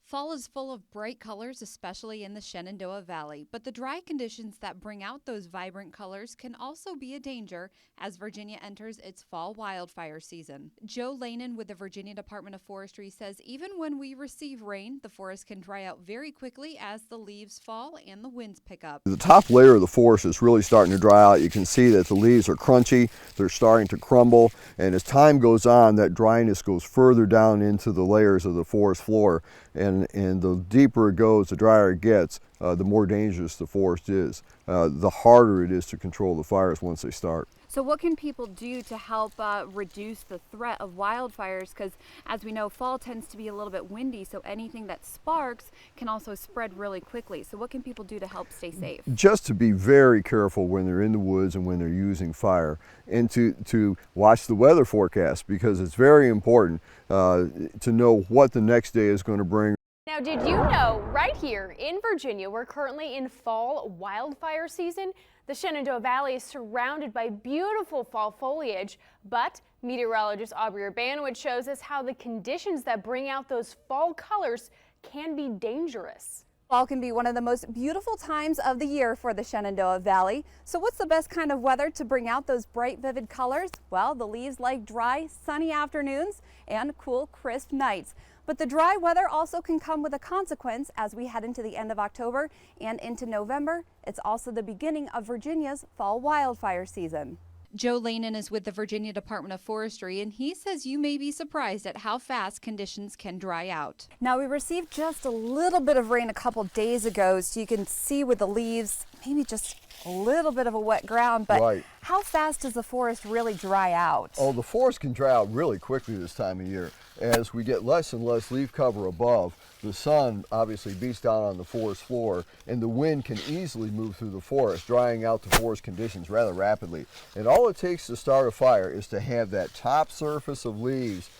Fall is full of bright colors, especially in the Shenandoah Valley, but the dry conditions that bring out those vibrant colors can also be a danger as Virginia enters its fall wildfire season. Joe Lanin with the Virginia Department of Forestry says even when we receive rain, the forest can dry out very quickly as the leaves fall and the winds pick up. The top layer of the forest is really starting to dry out. You can see that the leaves are crunchy, they're starting to crumble, and as time goes on, that dryness goes further down into the layers of the forest floor. And the deeper it goes, the drier it gets, the more dangerous the forest is. The harder it is to control the fires once they start. So what can people do to help reduce the threat of wildfires? Because as we know, fall tends to be a little bit windy, so anything that sparks can also spread really quickly. So what can people do to help stay safe? Just to be very careful when they're in the woods and when they're using fire, and to watch the weather forecast, because it's very important to know what the next day is going to bring. Now, did you know right here in Virginia, we're currently in fall wildfire season? The Shenandoah Valley is surrounded by beautiful fall foliage, but meteorologist Aubrey Urbanowicz shows us how the conditions that bring out those fall colors can be dangerous. Fall can be one of the most beautiful times of the year for the Shenandoah Valley. So what's the best kind of weather to bring out those bright, vivid colors? Well, the leaves like dry, sunny afternoons and cool, crisp nights. But the dry weather also can come with a consequence as we head into the end of October and into November. It's also the beginning of Virginia's fall wildfire season. Joe Lanin is with the Virginia Department of Forestry, and he says you may be surprised at how fast conditions can dry out. Now, we received just a little bit of rain a couple days ago, so you can see with the leaves, maybe just a little bit of a wet ground, but Right. How fast does the forest really dry out? Oh, the forest can dry out really quickly this time of year. As we get less and less leaf cover above, the sun obviously beats down on the forest floor, and the wind can easily move through the forest, drying out the forest conditions rather rapidly. And all it takes to start a fire is to have that top surface of leaves,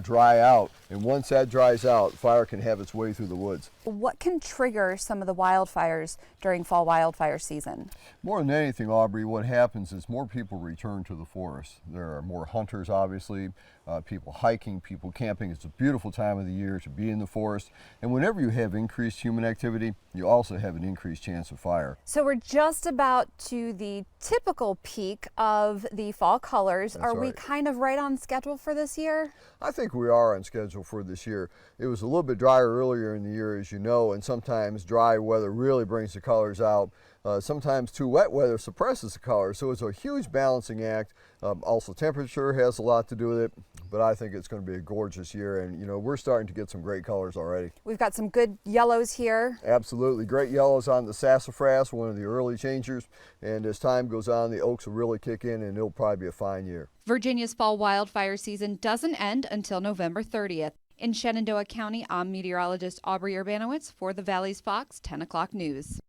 dry out. And once that dries out, fire can have its way through the woods. What can trigger some of the wildfires during fall wildfire season? More than anything, Aubrey, what happens is more people return to the forest. There are more hunters, obviously, people hiking, people camping. It's a beautiful time of the year to be in the forest. And whenever you have increased human activity, you also have an increased chance of fire. So we're just about to the typical peak of the fall colors. That's Are we right. kind of right on schedule for this year? I think we are on schedule for this year. It was a little bit drier earlier in the year, as you know, and sometimes dry weather really brings the colors out. Sometimes too wet weather suppresses the colors, so it's a huge balancing act. Also, temperature has a lot to do with it, but I think it's going to be a gorgeous year, and we're starting to get some great colors already. We've got some good yellows here. Absolutely, great yellows on the sassafras, one of the early changers, and as time goes on, the oaks will really kick in, and it'll probably be a fine year. Virginia's fall wildfire season doesn't end until November 30th. In Shenandoah County, I'm meteorologist Aubrey Urbanowicz for the Valley's Fox 10 o'clock news.